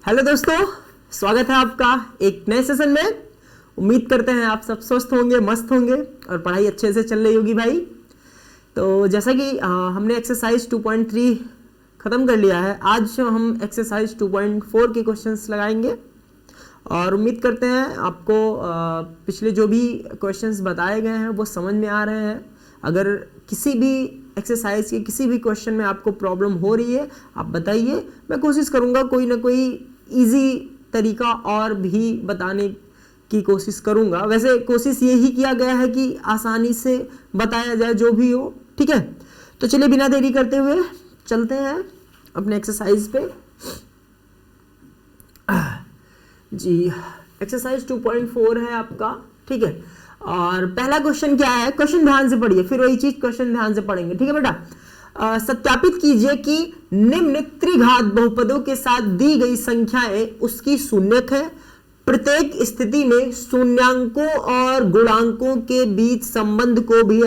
Hello दोस्तों, स्वागत है आपका एक नए सेशन में। उम्मीद करते हैं आप सब स्वस्थ होंगे, मस्त होंगे और पढ़ाई अच्छे से चल रही होगी भाई। तो जैसा कि हमने एक्सरसाइज 2.3 ख़त्म कर लिया है, आज हम एक्सरसाइज 2.4 के क्वेश्चंस लगाएंगे और उम्मीद करते हैं आपको पिछले जो भी क्वेश्चंस बताए गए हैं वो समझ में आ रहे हैं। अगर किसी भी एक्सरसाइज के किसी भी क्वेश्चन में आपको प्रॉब्लम हो रही है आप बताइए, मैं कोशिश करूँगा कोई ना कोई इजी तरीका और भी बताने की कोशिश करूँगा। वैसे कोशिश यही किया गया है कि आसानी से बताया जाए जो भी हो, ठीक है। तो चलिए बिना देरी करते हुए चलते हैं अपने एक्सरसाइज पे। जी, एक्सरसाइज 2.4 है आपका, ठीक है। और पहला क्वेश्चन क्या है, क्वेश्चन ध्यान से पढ़िए, फिर वही चीज क्वेश्चन ध्यान से पढ़ेंगे, ठीक है बेटा। सत्यापित कीजिए कि निम्न त्रिघात बहुपदों के साथ दी गई संख्याएं उसकी शून्यक है। प्रत्येक स्थिति में शून्यांकों और गुणांकों के बीच संबंध को भी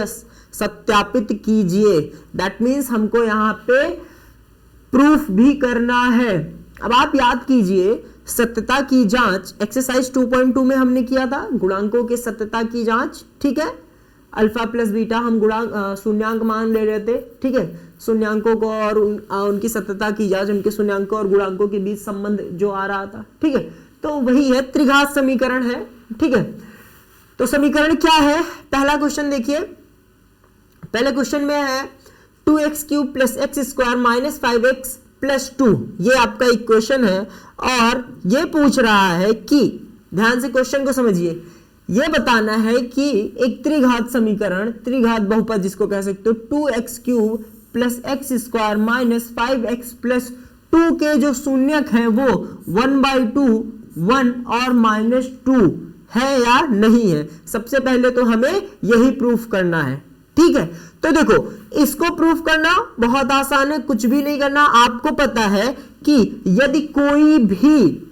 सत्यापित कीजिए। दैट मीन्स हमको यहाँ पे प्रूफ भी करना है। अब आप याद कीजिए, सत्यता की जांच एक्सरसाइज 2.2 में हमने किया था, गुणांकों के सत्यता की जांच, ठीक है। अल्फा प्लस बीटा हम गुणांक शून्यांक मान ले रहे थे, ठीक है। शून्यांकों को और उनकी सत्यता की जांच, उनके शून्यांकों और गुणांकों के बीच संबंध जो आ रहा था, ठीक है। तो वही है, त्रिघात समीकरण है, ठीक है। तो समीकरण क्या है, पहला क्वेश्चन देखिए। पहले क्वेश्चन में है 2x³ + x² - 5x + 2, ये आपका इक्वेशन है और ये पूछ रहा है कि, ध्यान से क्वेश्चन को समझिए, ये बताना है कि एक त्रिघात समीकरण, त्रिघात बहुपद जिसको कह सकते हो, 2x³ + x² - 5x + 2 के जो शून्यक हैं वो 1/2, 1 और -2 है या नहीं है। सबसे पहले तो हमें यही प्रूफ करना है, ठीक है। तो देखो, इसको प्रूफ करना बहुत आसान है, कुछ भी नहीं करना। आपको पता है कि यदि कोई भी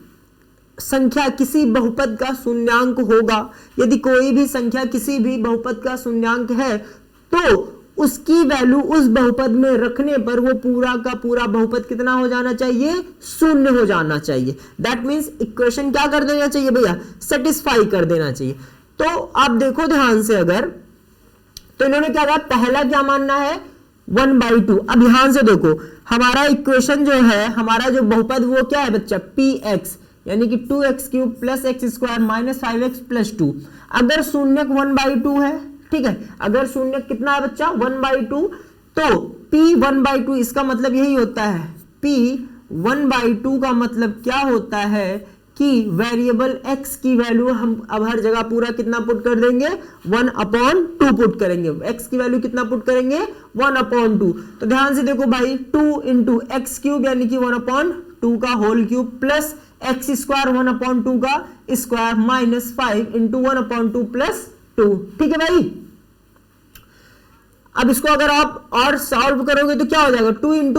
संख्या किसी बहुपद का शून्यांक होगा, यदि कोई भी संख्या किसी भी बहुपद का शून्यांक है, तो उसकी वैल्यू उस बहुपद में रखने पर वो पूरा का पूरा बहुपद कितना हो जाना चाहिए, शून्य हो जाना चाहिए। दैट मीन्स इक्वेशन क्या कर देना चाहिए भैया, सेटिस्फाई कर देना चाहिए। तो आप देखो ध्यान से, अगर तो इन्होंने क्या कहा, पहला क्या मानना है 1/2। अब ध्यान से देखो, हमारा इक्वेशन जो है, हमारा जो बहुपद वो क्या है बच्चा, px, यानी कि 2x³ + x² - 5x + 2। अगर शून्यक 1/2 है, ठीक है, अगर शून्यक कितना है बच्चा 1/2, तो p 1/2 इसका मतलब यही होता है, p 1/2 का मतलब क्या होता है कि वेरिएबल x की वैल्यू हम अब हर जगह पूरा कितना पुट कर देंगे, 1/2 पुट करेंगे। x की वैल्यू कितना पुट करेंगे, 1/2। तो ध्यान से देखो भाई, 2 × x³ यानी कि 1/2 का होल क्यूब प्लस x² 1/2 का स्क्वायर माइनस 5 × 1/2 + 2, ठीक है भाई। अब इसको अगर आप और सॉल्व करोगे तो क्या हो जाएगा, 2 ×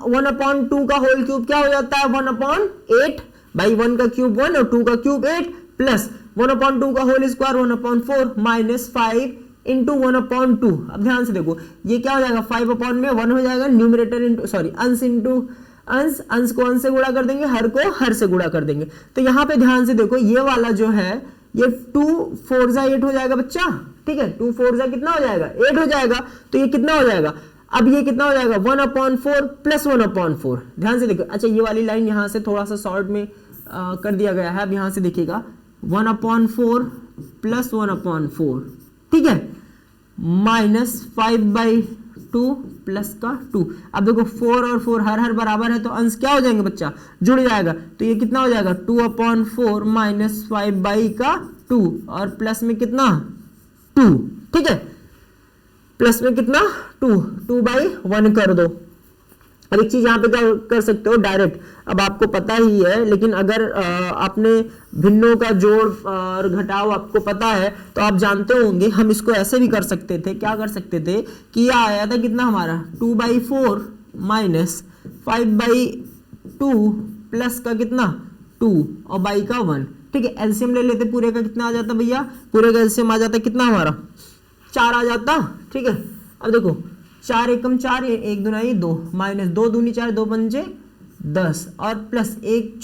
1/2 का होल क्यूब क्या हो जाता है, 1/8 भाई, 1 का क्यूब 1 और 2 का क्यूब 8 प्लस 1/2 का होल स्क्वायर 1/4 माइनस 5 × 1/2। अब ध्यान से देखो, ये क्या हो जाएगा, 5/1 हो जाएगा, न्यूमरेटर इंटू सॉरी अंश इंटू अंश, अंश को अंश से गुणा कर देंगे, हर को हर से गुणा कर देंगे। तो यहाँ पे ध्यान से देखो, ये वाला जो है ये 2 4 8 हो जाएगा बच्चा, ठीक है। 2 4 कितना हो जाएगा, 8 हो जाएगा। तो ये कितना हो जाएगा, अब ये कितना हो जाएगा, 1/4 + 1/4। ध्यान से देखो, अच्छा ये वाली लाइन यहाँ से थोड़ा सा शॉर्ट में कर दिया गया है। अब यहाँ से देखिएगा 1/4 + 1/4, ठीक है, -5/2 प्लस का 2। अब देखो 4 और 4 हर हर बराबर है, तो अंश क्या हो जाएंगे बच्चा, जुड़ जाएगा। तो ये कितना हो जाएगा, 2/4 - 5/2 और प्लस में कितना 2, ठीक है, प्लस में कितना 2/1 कर दो। अब एक चीज यहाँ पे क्या कर सकते हो डायरेक्ट, अब आपको पता ही है, लेकिन अगर आपने भिन्नों का जोड़ और घटाव आपको पता है तो आप जानते होंगे, हम इसको ऐसे भी कर सकते थे। क्या कर सकते थे कि यह आया था कितना हमारा 2/4 माइनस 5/2 प्लस का कितना 2 और बाई का 1, ठीक है। एलसीएम ले लेते, पूरे का कितना आ जाता भैया, पूरे का एलसीएम आ जाता कितना हमारा 4 आ जाता, ठीक है। अब देखो 4 एकम 4, 1 दूना 2, -2 दूनी 4, 2 पंजे 10 और प्लस एक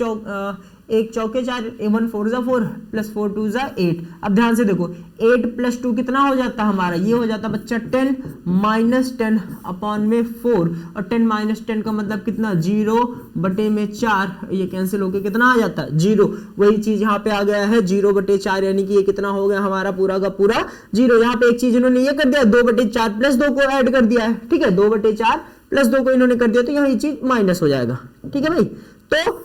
चौके 4, 1 4 जा 4 प्लस 4 2 जा 8। अब ध्यान से देखो 8 प्लस 2 कितना हो जाता है हमारा, ये हो जाता बच्चा 10 माइनस 10 अपॉन में 4, और 10 माइनस 10 का मतलब कितना 0 बटे में 4, ये कैंसिल होके कितना आ जाता है 0। वही चीज यहाँ पे आ गया है 0 बटे 4, यानी कि ये कितना हो गया हमारा पूरा का पूरा 0। यहाँ पे एक चीज इन्होंने ये कर दिया 2 बटे 4 प्लस 2 को ऐड कर दिया है, ठीक है, 2 बटे 4 प्लस 2 को इन्होंने कर दिया, तो यहाँ ये चीज माइनस हो जाएगा, ठीक है भाई। तो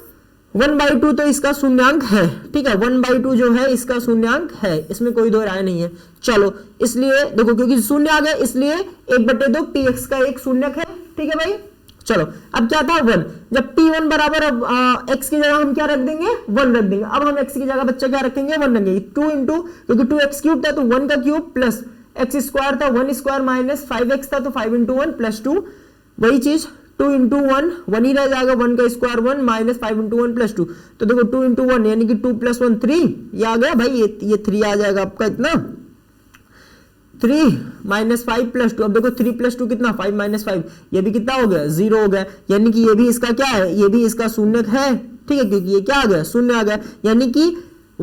1/2 तो इसका शून्यांक है, ठीक है, 1/2 जो है इसका शून्यांक है, इसमें कोई दो राय नहीं है। चलो इसलिए देखो क्योंकि शून्य आ गया इसलिए 1/2 px का एक शून्यक है, ठीक है भाई। चलो अब क्या था 1, जब p1 बराबर अब x की जगह हम क्या रख देंगे 1 रख देंगे। अब हम x की जगह बच्चा क्या रखेंगे 1 रखेंगे, 2 इंटू क्योंकि 2x क्यूब था तो 1 का क्यूब प्लस x स्क्वायर था 1 स्क्वायर माइनस 5x था तो 5 इंटू 1 प्लस 2, वही चीज 2 इंटू 1 ही रह जाएगा, 1 का स्क्वायर 1 माइनस 5 इंटू 1 प्लस 2, तो देखो 2 इंटू 1 यानी कि 2 प्लस 1 3, ये आ गया भाई, ये 3 आ जाएगा आपका इतना 3 माइनस 5 प्लस 2। अब देखो 3 प्लस 2 कितना 5 माइनस 5, ये भी कितना हो गया 0 हो गया, यानी कि ये भी इसका क्या है, ये भी इसका शून्यक है, ठीक है, क्योंकि ये क्या आ गया शून्य आ गया, यानी कि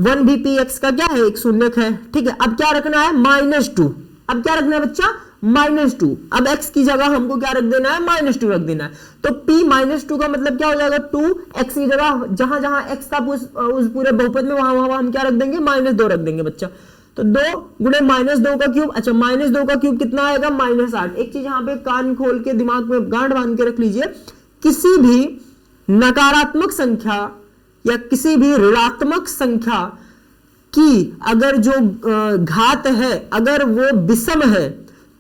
1 भी px का क्या है एक शून्यक है, ठीक है। अब क्या रखना है -2, अब क्या रखना है बच्चा -2, अब x की जगह हमको क्या रख देना है -2 रख देना है, तो p -2 का मतलब क्या हो जाएगा 2, x की जगह जहां जहां x था उस पूरे बहुपद में वहां हम क्या रख देंगे -2 रख देंगे बच्चा, तो 2 गुणे -2 का क्यूब, अच्छा -2 का क्यूब कितना आएगा -8। एक चीज यहाँ पे कान खोल के दिमाग में गांठ बांध के रख लीजिए, किसी भी नकारात्मक संख्या या किसी भी ऋणात्मक संख्या की अगर जो घात है अगर वो विषम है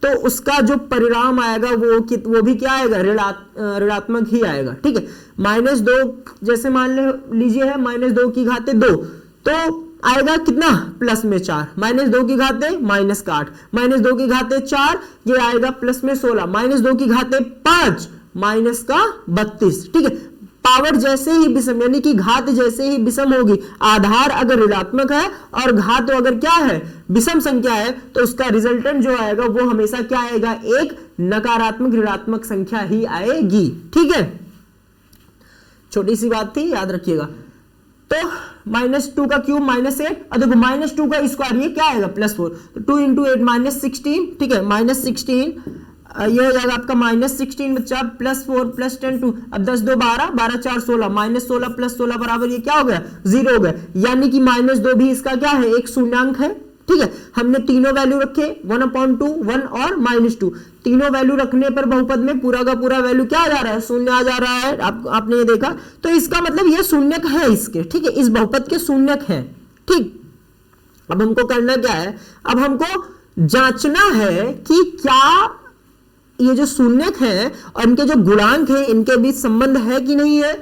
तो उसका जो परिणाम आएगा वो भी क्या आएगा ऋणात्मक ही आएगा, ठीक है। -2 जैसे मान लीजिए है -2 की घाते 2 तो आएगा कितना प्लस में 4, -2 की घाते -8, -2 की घाते 4 ये आएगा प्लस में 16, -2 की घाते 5 माइनस का 32, ठीक है। पावर जैसे ही विषम यानी कि घात जैसे ही विषम होगी, आधार अगर ऋणात्मक है और घात अगर क्या है विषम संख्या है तो उसका रिजल्टेंट जो आएगा वो हमेशा क्या आएगा एक नकारात्मक ऋणात्मक संख्या ही आएगी, ठीक है। छोटी सी बात थी याद रखिएगा। तो -2 का क्यूब -8 और देखो -2 का स्क्वायर ये क्या आएगा +4, तो 2 इंटू 8 -16, ठीक है, -16 ये हो जाएगा आपका -16 बच्चा +4 + 10 2, अब 10 2 12 12 4 16 -16 + 16 बराबर ये क्या हो गया 0 हो गया, यानी कि -2 भी इसका क्या है एक शून्यांक है, ठीक है। हमने तीनों वैल्यू रखे 1/2 1 और -2, तीनों वैल्यू रखने पर बहुपद में पूरा का पूरा वैल्यू क्या आ जा रहा है शून्य आ जा रहा है, आपने ये देखा, तो इसका मतलब ये शून्यक है इसके, ठीक है, इस बहुपद के शून्यक है, ठीक। अब हमको करना क्या है, अब हमको जांचना है कि क्या ये जो शून्यक है और इनके जो गुणांक है इनके बीच संबंध है कि नहीं है।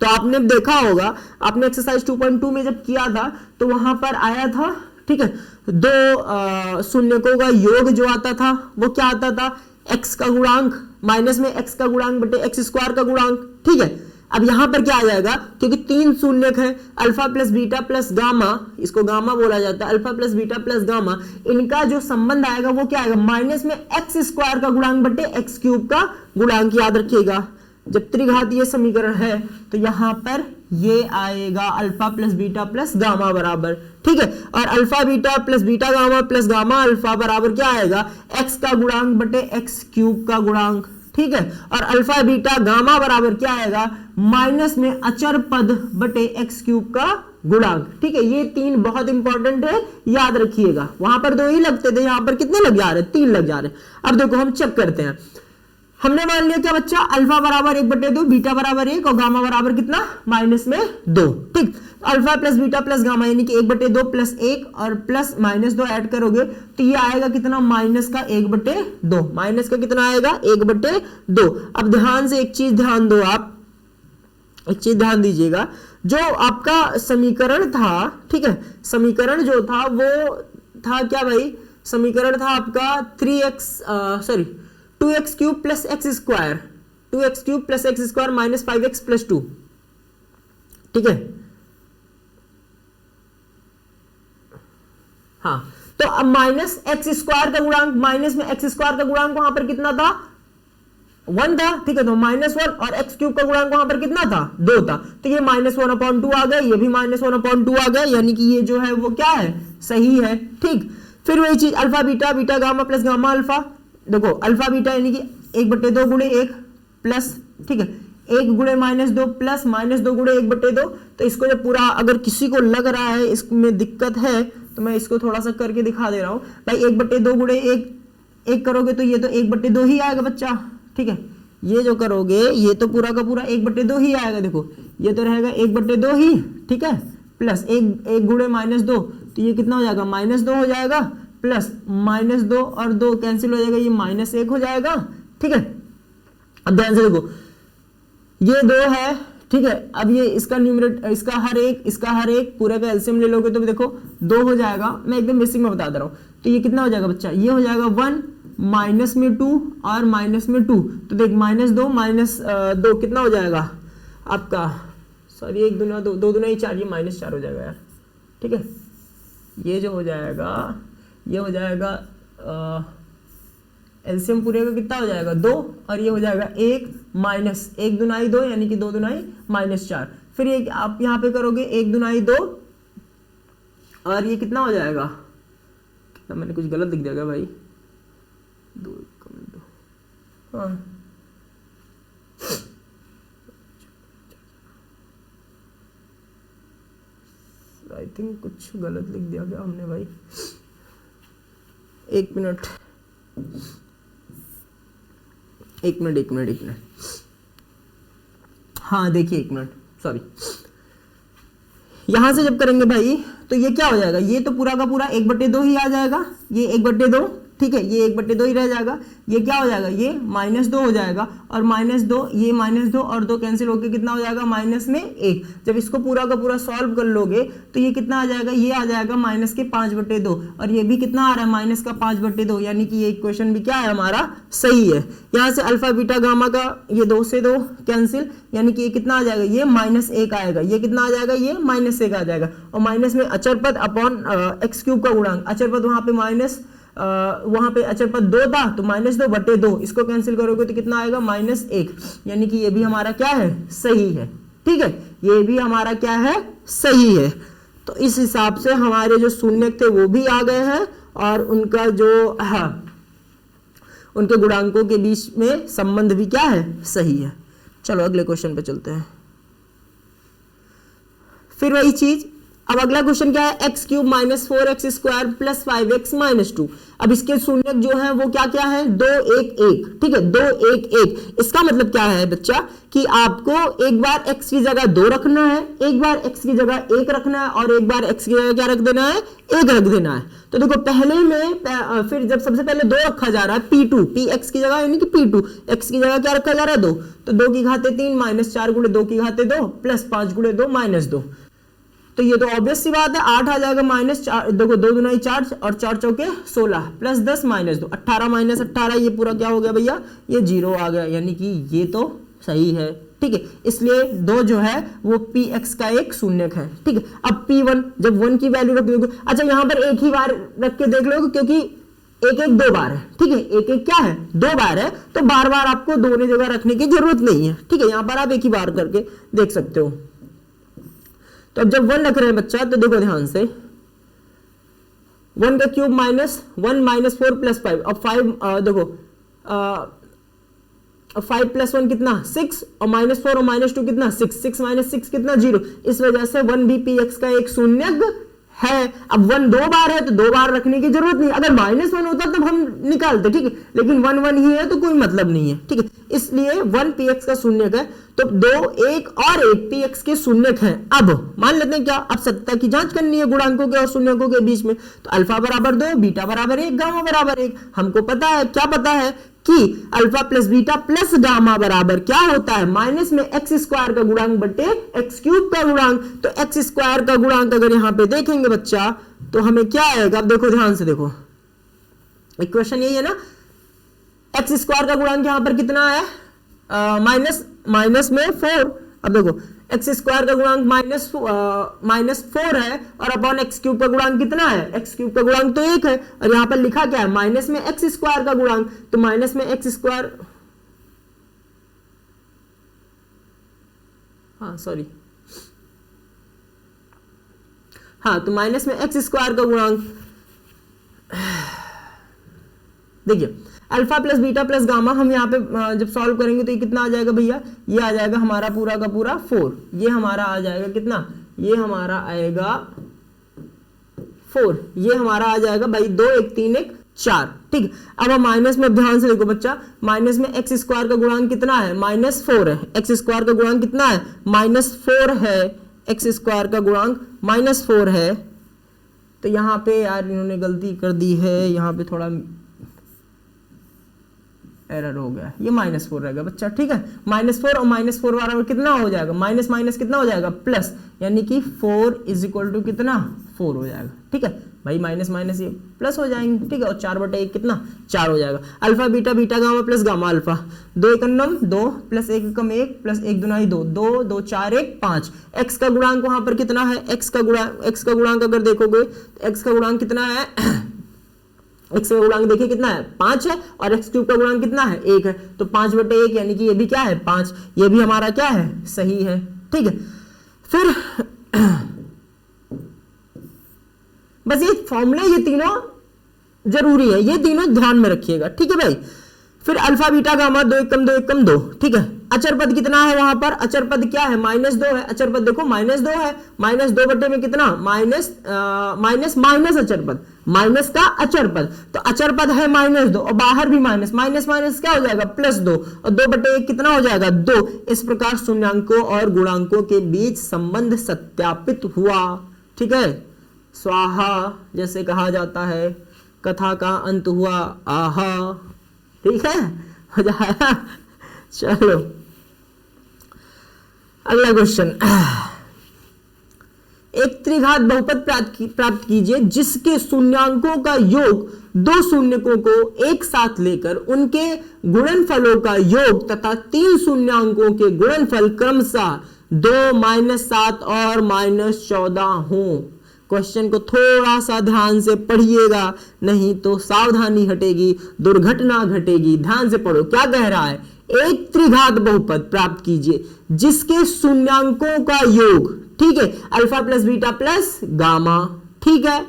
तो आपने देखा होगा, आपने एक्सरसाइज 2.2 में जब किया था तो वहां पर आया था, ठीक है, दो शून्यकों का योग जो आता था वो क्या आता था x का गुणांक माइनस में x का गुणांक बटे x स्क्वायर का गुणांक, ठीक है। अब यहां पर क्या आ जाएगा, क्योंकि 3 शून्यक है alpha plus beta plus gamma, इसको गामा बोला जाता है, alpha plus beta plus gamma, इनका जो संबंध आएगा वो क्या आएगा माइनस में x स्क्वायर का गुणांक बटे x क्यूब का गुणांक, याद रखिएगा। जब त्रिघातीय समीकरण है तो यहां पर ये आएगा alpha plus beta plus gamma बराबर, ठीक है, और alpha beta plus beta gamma plus gamma alpha बराबर क्या आएगा x का गुणांक बटे x क्यूब का गुणांक, ठीक है, और अल्फा बीटा गामा बराबर क्या आएगा माइनस में अचर पद बटे x क्यूब का गुणांक, ठीक है। ये 3 बहुत इंपॉर्टेंट है, याद रखिएगा। वहां पर 2 ही लगते थे, यहां पर कितने लग जा रहे हैं 3 लग जा रहे हैं। अब देखो हम चेक करते हैं, हमने मान लिया क्या बच्चा अल्फा बराबर 1/2, बीटा बराबर 1 और गामा बराबर कितना -2, ठीक। Alpha plus beta plus gamma यानी कि 1/2 प्लस 1 और प्लस -2 ऐड करोगे तो ये आएगा कितना माइनस का 1/2, माइनस का कितना आएगा 1/2। अब ध्यान से एक चीज ध्यान दो, आप एक चीज ध्यान दीजिएगा, जो आपका समीकरण था, ठीक है, समीकरण जो था वो था क्या भाई, समीकरण था आपका 2x cube plus x square, 2x cube plus x square minus 5x plus 2, ठीक है। हाँ, तो अब माइनस x स्क्वायर का गुणांक माइनस में x स्क्वायर का गुणांक वहां पर कितना था 1 था, ठीक है, तो -1 और x क्यूब का गुणांक वहां पर कितना था 2 था, तो ये -1/2 आ गया, ये भी -1/2 आ गया, यानी कि ये जो है वो क्या है सही है। ठीक, फिर वही चीज alpha beta, beta gamma plus gamma alpha, देखो अल्फा बीटा यानी कि 1/2 गुणे 1 प्लस, ठीक है, 1 गुणे -2 प्लस -2 गुणे 1/2। तो इसको जब पूरा अगर किसी को लग रहा है इसमें दिक्कत है तो मैं इसको थोड़ा सा करके दिखा दे रहा हूं भाई। 1/2 गुणे 1 करोगे तो ये तो 1/2 ही आएगा बच्चा, ठीक है, ये जो करोगे ये तो पूरा का पूरा 1/2 ही आएगा, देखो ये तो रहेगा 1/2 ही, ठीक है, प्लस 1 गुणे -2 तो ये कितना हो जाएगा -2 हो जाएगा, प्लस -2 और 2 कैंसिल हो जाएगा, ये -1 हो जाएगा, ठीक है। अब ध्यान से देखो ये 2 है, ठीक है, अब ये इसका न्यूमरेटर इसका हर एक पूरे का एलसीएम ले लोगे तो देखो 2 हो जाएगा, मैं एकदम बेसिक में बता दे रहा हूं। तो ये कितना हो जाएगा बच्चा, ये हो जाएगा 1 माइनस में 2 और माइनस में 2, तो देख -2 कितना हो जाएगा आपका, सॉरी 1 दूना 2, 2 दूना 4, ये -4 हो जाएगा यार, ठीक है। ये जो हो जाएगा ये हो जाएगा एलसीएम पूरे का कितना हो जाएगा 2 और ये हो जाएगा 1 माइनस 1 दुनाई 2 यानी कि 2 दुनाई -4। फिर ये आप यहाँ पे करोगे 1 दुनाई 2 और ये कितना हो जाएगा, क्या मैंने कुछ गलत लिख दिया क्या भाई, 2 हाँ आई थिंक कुछ गलत लिख दिया क्या हमने भाई, 1 मिनट। हाँ देखिए 1 मिनट, सॉरी, यहां से जब करेंगे भाई तो ये क्या हो जाएगा, ये तो पूरा का पूरा 1/2 ही आ जाएगा, ये 1/2, ठीक है, ये 1/2 ही रह जाएगा, ये क्या हो जाएगा, ये -2 हो जाएगा और -2 ये -2 और 2 कैंसिल होकर कितना हो जाएगा -1। जब इसको पूरा का पूरा सॉल्व कर लोगे तो ये कितना आ जाएगा, ये आ जाएगा -5/2 और ये भी कितना आ रहा है -5/2, यानी कि ये इक्वेशन भी क्या है हमारा सही है। यहाँ से अल्फा बीटा गामा का ये 2 से 2 कैंसिल, यानी कि ये कितना आ जाएगा, ये -1 आएगा, ये कितना आ जाएगा, ये -1 आ जाएगा और माइनस में अचर पद अपॉन x क्यूब का गुणांक, अचर पद वहां पे अचर पद 2 था तो -2/2, इसको कैंसिल करोगे तो कितना आएगा -1, यानी कि ये भी हमारा क्या है सही है, ठीक है, ये भी हमारा क्या है सही है। तो इस हिसाब से हमारे जो शून्यक थे वो भी आ गए हैं और उनका जो उनके गुणांकों के बीच में संबंध भी क्या है सही है। चलो अगले क्वेश्चन पे चलते हैं। फिर वही चीज, अब अगला क्वेश्चन क्या है, x³ -4x² + 5x - 2। अब इसके शून्यक जो है वो क्या क्या है, 2 1 1, ठीक है, 2 1 1। इसका मतलब क्या है बच्चा कि आपको एक बार x की जगह 2 रखना है, एक बार x की जगह 1 रखना है और एक बार x की जगह क्या रख देना है, 1 रख देना है। तो देखो पहले में फिर जब सबसे पहले 2 रखा जा रहा है p2 px की जगह, यानी कि p2 x की जगह क्या रखा जा रहा है 2, तो 2 की घाते 3 -4 गुणे 2 की घाते 2 प्लस 5 गुणे 2 -2। तो ये तो ऑब्वियस सी बात है, 8 आ जाएगा -4, देखो 2 दुनाई 4 और 4 चौके 16 प्लस 10 -2, 18 -18, ये पूरा क्या हो गया भैया, ये 0 आ गया, यानी कि ये तो सही है, ठीक है। इसलिए 2 जो है वो px का एक शून्यक है, ठीक है। अब p1 जब 1 की वैल्यू रख दोगे, अच्छा यहाँ पर एक ही बार रख के देख लोगे क्योंकि 1 1 2 बार है, ठीक है, 1 1 क्या है 2 बार है, तो बार बार आपको दोनों जगह रखने की जरूरत नहीं है, ठीक है। यहाँ पर आप एक ही बार करके देख सकते हो। तो अब जब 1 रख रहे हैं बच्चा तो देखो ध्यान से, 1 का क्यूब -1 -4 + 5, अब 5 देखो 5 + 1 कितना 6 और -4 और -2 कितना 6, 6 - 6 कितना 0। इस वजह से 1 भी px का एक शून्यक है। अब 1 2 बार है तो 2 बार रखने की जरूरत नहीं, अगर -1 होता तब हम निकालते, ठीक है, लेकिन 1 1 ही है तो कोई मतलब नहीं है, ठीक है। इसलिए 1 px का शून्यक है, तो 2 1 और 1 px के शून्यक हैं। अब मान लेते हैं क्या, अब सत्ता की जांच करनी है गुणांकों के और शून्यकों के बीच में, तो अल्फा बराबर 2, बीटा बराबर 1, गामा बराबर 1। हमको पता है, क्या पता है कि alpha plus beta plus gamma बराबर क्या होता है, माइनस में x² का गुणांक बटे x³ का गुणांक। तो x² का गुणांक अगर यहां पे देखेंगे बच्चा तो हमें क्या आएगा, अब देखो ध्यान से देखो, इक्वेशन यही है ना, x² का गुणांक यहां पर कितना है, माइनस में 4। अब देखो x² का गुणांक -4 है और अपॉन x³ का गुणांक कितना है, x³ का गुणांक तो 1 है और यहां पर लिखा क्या है, माइनस में x² का गुणांक, तो माइनस में x², हाँ सॉरी, हाँ तो माइनस में एक्स स्क्वायर का गुणांक, देखिए alpha plus beta plus gamma, हम यहाँ पे जब सॉल्व करेंगे तो ये कितना आ जाएगा भैया, ये आ जाएगा हमारा पूरा का पूरा 4, ये हमारा आ जाएगा कितना, ये हमारा आएगा 4, ये हमारा आ जाएगा भाई 2 1 3 1 4, ठीक। अब हम माइनस में ध्यान से देखो बच्चा, माइनस में एक्स स्क्वायर का गुणांक कितना है, -4 है, एक्स स्क्वायर का गुणांक कितना है, -4 है, एक्स स्क्वायर का गुणांक -4 है। तो यहाँ पे यार इन्होंने गलती कर दी है, यहाँ पे थोड़ा एरर हो गया, ये -4 रहेगा बच्चा, ठीक है। -4 और -4 बराबर कितना हो जाएगा, माइनस माइनस कितना हो जाएगा प्लस, यानी कि 4 = कितना 4 हो जाएगा, ठीक है भाई, माइनस माइनस ये प्लस हो जाएंगे, ठीक है, और 4/1 कितना 4 हो जाएगा। Alpha beta beta gamma plus gamma alpha, 2 × 9 2 + 1 × 1 + 1 × 2 2 2 4 1 5। X का गुणांक वहां पर कितना है, एक्स का गुणांक अगर देखोगे तो एक्स का गुणांक कितना है, एक्स का गुणांक देखिए कितना है 5 है, और एक्स क्यूब का गुणांक कितना है 1 है, तो 5/1 यानी कि ये भी क्या है 5, ये भी हमारा क्या है सही है, ठीक है। फिर बस ये फॉर्मूले ये तीनों जरूरी है, ये तीनों ध्यान में रखिएगा, ठीक है भाई। फिर अल्फा बीटा गामा 2 × 2 = 2, ठीक है। अचर पद कितना है वहां पर, अचर पद क्या है -2 है, अचर पद देखो -2 है, -2 में कितना माइनस अचर पद, माइनस का अचर पद, तो अचर पद है -2 और बाहर भी माइनस माइनस माइनस क्या हो जाएगा +2 और 2/1 कितना हो जाएगा 2। इस प्रकार शून्यांकों और गुणांकों के बीच संबंध सत्यापित हुआ, ठीक है। स्वाहा जैसे कहा जाता है, कथा का अंत हुआ आहा, ठीक है, मजा आया। चलो अगला क्वेश्चन, एक त्रिघात बहुपद प्राप्त कीजिए जिसके शून्यांकों का योग 2 शून्यकों को एक साथ लेकर उनके गुणनफलों का योग तथा 3 शून्यांकों के गुणनफल क्रमशः 2 -7 और -14 हो। क्वेश्चन को थोड़ा सा ध्यान से पढ़िएगा, नहीं तो सावधानी हटेगी, दुर्घटना घटेगी। ध्यान से पढ़ो, क्या कह रहा है, एक त्रिघात बहुपद प्राप्त कीजिए जिसके शून्यांकों का योग, ठीक है, alpha plus beta plus gamma, ठीक है,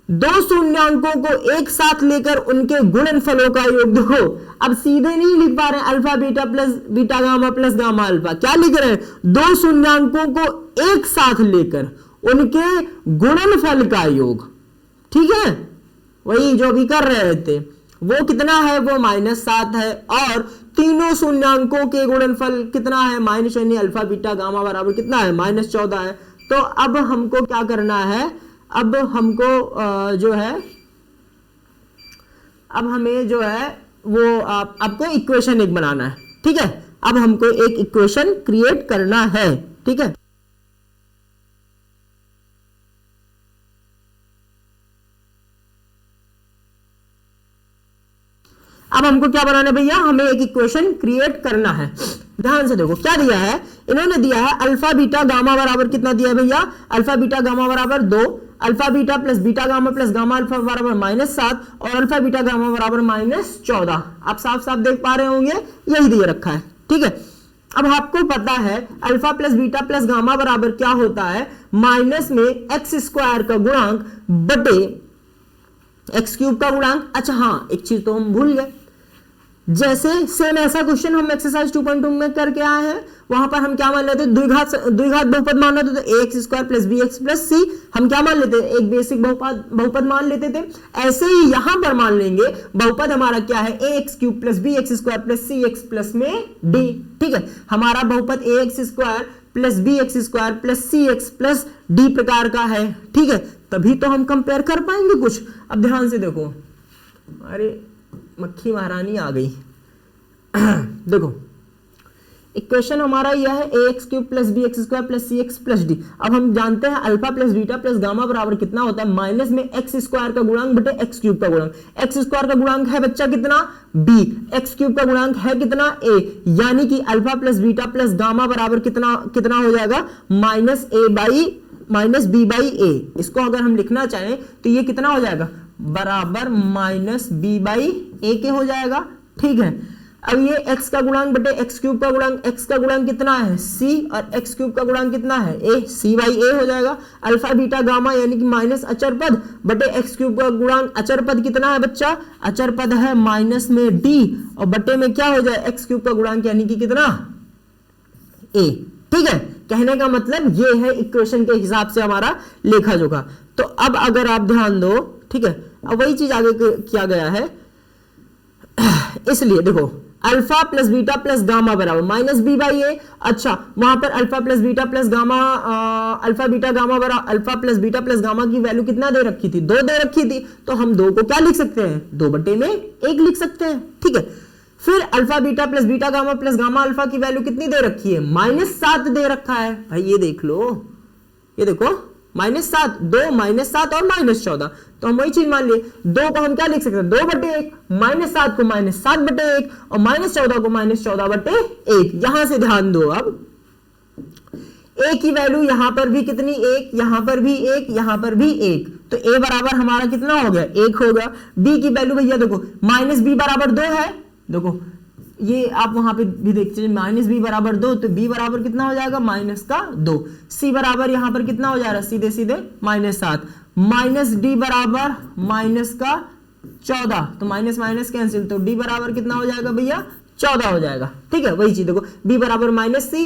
2 शून्यांकों को एक साथ लेकर उनके गुणनफलों का योग। देखो अब सीधे नहीं लिख पा रहे alpha beta plus beta gamma plus gamma alpha, क्या लिख रहे हैं, 2 शून्यांकों को एक साथ लेकर उनके गुणनफल का योग, ठीक है, वही जो भी कर रहे थे, वो कितना है, वो -7 है, और तीनों शून्यांकों के गुणनफल कितना है, माइनस, यानी अल्फा बीटा गामा बराबर कितना है -14 है। तो अब हमको क्या करना है, अब हमको जो है, अब हमें जो है वो आपको इक्वेशन एक बनाना है, ठीक है, अब हमको एक इक्वेशन क्रिएट करना है, ठीक है। अब हमको क्या बनाना है भैया, हमें एक इक्वेशन क्रिएट करना है। ध्यान से देखो क्या दिया है, इन्होंने दिया है अल्फा बीटा गामा बराबर कितना दिया है भैया, अल्फा बीटा गामा बराबर 2, alpha beta plus beta gamma plus gamma alpha बराबर -7 और अल्फा बीटा गामा बराबर -14। आप साफ साफ देख पा रहे होंगे, यही दिया रखा है, ठीक है। अब आपको पता है alpha plus beta plus gamma बराबर क्या होता है, माइनस में एक्स स्क्वायर का गुणांक बटे एक्स क्यूब का गुणांक। अच्छा हाँ, एक चीज तो हम भूल गए, जैसे सेम ऐसा क्वेश्चन हम एक्सरसाइज 2.2 में करके आए हैं, वहां पर हम क्या मान लेते हैं, द्विघात बहुपद मान लेते थे, ax² + bx + c, हम क्या मान लेते हैं, एक बेसिक बहुपद मान लेते थे। ऐसे ही यहां पर मान लेंगे बहुपद हमारा क्या है, ax³ + bx² + cx प्लस में d, ठीक है, हमारा बहुपद ax² + bx² + cx + d प्रकार का है, ठीक है, तभी तो हम कंपेयर कर पाएंगे कुछ। अब ध्यान से देखो, अरे मक्खी महारानी आ गई। देखो इक्वेशन हमारा यह है ax³ + bx² + cx + d। अब हम जानते हैं alpha plus beta plus gamma बराबर कितना होता है, माइनस में x² का गुणांक बटे x³ का गुणांक। x² का गुणांक है बच्चा कितना b, x³ का गुणांक है कितना a, यानी कि alpha plus beta plus gamma बराबर कितना कितना हो जाएगा, -b/a। इसको अगर हम लिखना चाहें तो ये कितना हो जाएगा, बराबर -b/a के हो जाएगा, ठीक है। अब ये x का गुणांक बटे x क्यूब का गुणांक, x का गुणांक कितना है c और x क्यूब का गुणांक कितना है a, c बाई a हो जाएगा। अल्फा बीटा गामा यानी कि माइनस अचर पद बटे x क्यूब का गुणांक, अचर पद कितना है बच्चा, अचर पद है माइनस में d और बटे में क्या हो जाए x क्यूब का गुणांक यानी कि कितना a। ठीक है, कहने का मतलब ये है इक्वेशन के हिसाब से हमारा लेखा जोखा। तो अब अगर आप ध्यान दो, ठीक है, अब वही चीज आगे किया गया है, इसलिए देखो alpha plus beta plus gamma बराबर माइनस बी बाई ए। अच्छा, वहां पर alpha plus beta plus gamma, alpha beta gamma बराबर alpha plus beta plus gamma की वैल्यू कितना दे रखी थी, 2 दे रखी थी, तो हम 2 को क्या लिख सकते हैं, 2 बटे में 1 लिख सकते हैं। ठीक है, फिर alpha beta plus beta gamma plus gamma alpha की वैल्यू कितनी दे रखी है, -7 दे रखा है भाई, ये देख लो, ये देखो -7, 2 -7 और -14, तो हम वही चीज मान लिए, 2 को हम क्या लिख सकते हैं, 2 बटे 1, -7 को -7 बटे 1 और -14 को -14 बटे 1। यहां से ध्यान दो, अब a की वैल्यू यहां पर भी कितनी, 1, यहां पर भी 1, यहां पर भी 1, तो a बराबर हमारा कितना हो गया, 1 हो गया। b की वैल्यू भैया देखो -b बराबर 2 है, देखो ये आप वहां पे भी देखते हैं -b बराबर 2, तो b बराबर कितना हो जाएगा, -2। c बराबर यहां पर कितना हो जा रहा है, सीधे सीधे -7, -d बराबर -14, तो माइनस माइनस कैंसिल, तो d बराबर कितना हो जाएगा भैया, 14 हो जाएगा। ठीक है, वही चीज देखो, b बराबर -2,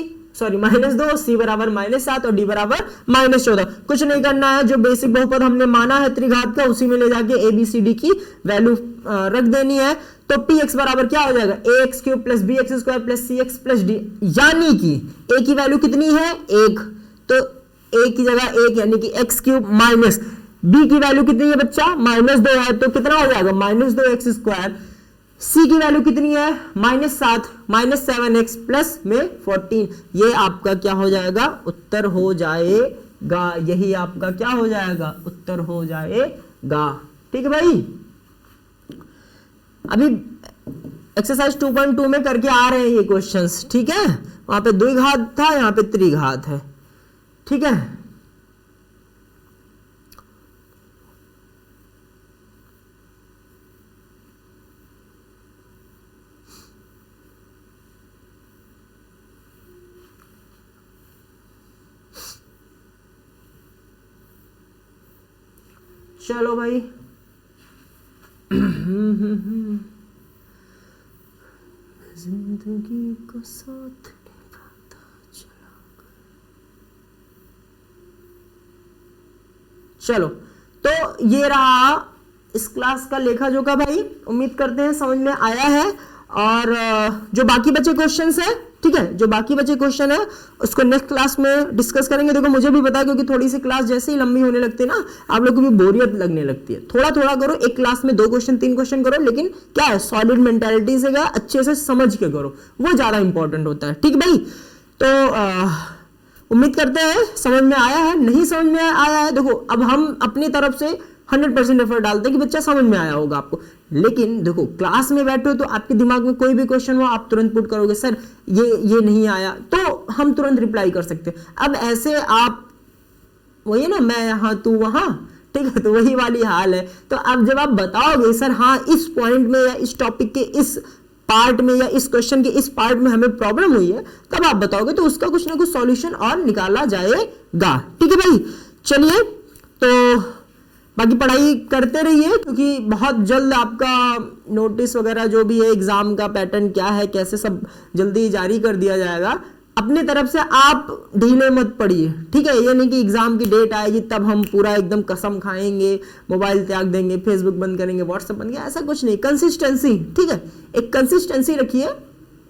c बराबर -7 और d बराबर -14। कुछ नहीं करना है, जो बेसिक बहुपद हमने माना है त्रिघात का, उसी में ले जाके a b c d की वैल्यू रख देनी है। तो px बराबर क्या हो जाएगा, ax cube plus bx square plus cx plus d, यानी कि a की वैल्यू कितनी है, 1, तो a की जगह 1 यानी कि x क्यूब माइनस b की वैल्यू कितनी है बच्चा, -2 है, तो कितना हो जाएगा, -2x स्क्वायर। c की वैल्यू कितनी है, -7, -7x प्लस में 14, ये आपका क्या हो जाएगा, उत्तर हो जाएगा, यही आपका क्या हो जाएगा, उत्तर हो जाएगा। ठीक है भाई, अभी एक्सरसाइज 2.2 में करके आ रहे हैं ये क्वेश्चंस। ठीक है, वहां पे द्विघात था, यहाँ पे त्रिघात है। ठीक है, चलो भाई, जिंदगी को साथ निभाता चला। चलो, तो ये रहा इस क्लास का लेखा जोखा भाई, उम्मीद करते हैं समझ में आया है। और जो बाकी बचे क्वेश्चंस है, ठीक है, जो बाकी बचे क्वेश्चन है उसको नेक्स्ट क्लास में डिस्कस करेंगे। देखो मुझे भी पता है, क्योंकि थोड़ी सी क्लास जैसे ही लंबी होने लगती है ना, आप लोग को भी बोरियत लगने लगती है। थोड़ा थोड़ा करो, एक क्लास में 2 क्वेश्चन 3 क्वेश्चन करो, लेकिन क्या है, सॉलिड मेंटालिटी से, अच्छे से समझ के करो, वो ज्यादा इंपॉर्टेंट होता है। ठीक भाई, तो उम्मीद करते हैं समझ में आया है। नहीं समझ में आया है, देखो अब हम अपनी तरफ से 100% एफर्ट डालते हैं कि बच्चा समझ में आया होगा आपको, लेकिन देखो क्लास में बैठे हो तो आपके दिमाग में कोई भी क्वेश्चन हो, आप तुरंत पुट करोगे, सर ये नहीं आया, तो हम तुरंत रिप्लाई कर सकते हैं। अब ऐसे आप वही ना, मैं यहाँ तू वहां, ठीक है, तो वही वाली हाल है। तो अब जब आप बताओगे सर हाँ इस पॉइंट में या इस टॉपिक के इस पार्ट में या इस क्वेश्चन के इस पार्ट में हमें प्रॉब्लम हुई है, तब आप बताओगे तो उसका कुछ ना कुछ सॉल्यूशन और निकाला जाएगा। ठीक है भाई, चलिए तो बाकी पढ़ाई करते रहिए, क्योंकि बहुत जल्द आपका नोटिस वगैरह जो भी है, एग्जाम का पैटर्न क्या है, कैसे, सब जल्दी जारी कर दिया जाएगा। अपने तरफ से आप ढीले मत पड़िए, ठीक है, ये नहीं कि एग्जाम की डेट आएगी तब हम पूरा एकदम कसम खाएंगे, मोबाइल त्याग देंगे, फेसबुक बंद करेंगे, व्हाट्सएप बंद करेंगे, ऐसा कुछ नहीं। कंसिस्टेंसी, ठीक है, एक कंसिस्टेंसी रखिए,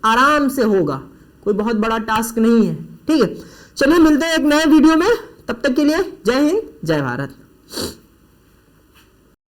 आराम से होगा, कोई बहुत बड़ा टास्क नहीं है। ठीक है, चलिए मिलते हैं एक नए वीडियो में, तब तक के लिए जय हिंद, जय भारत।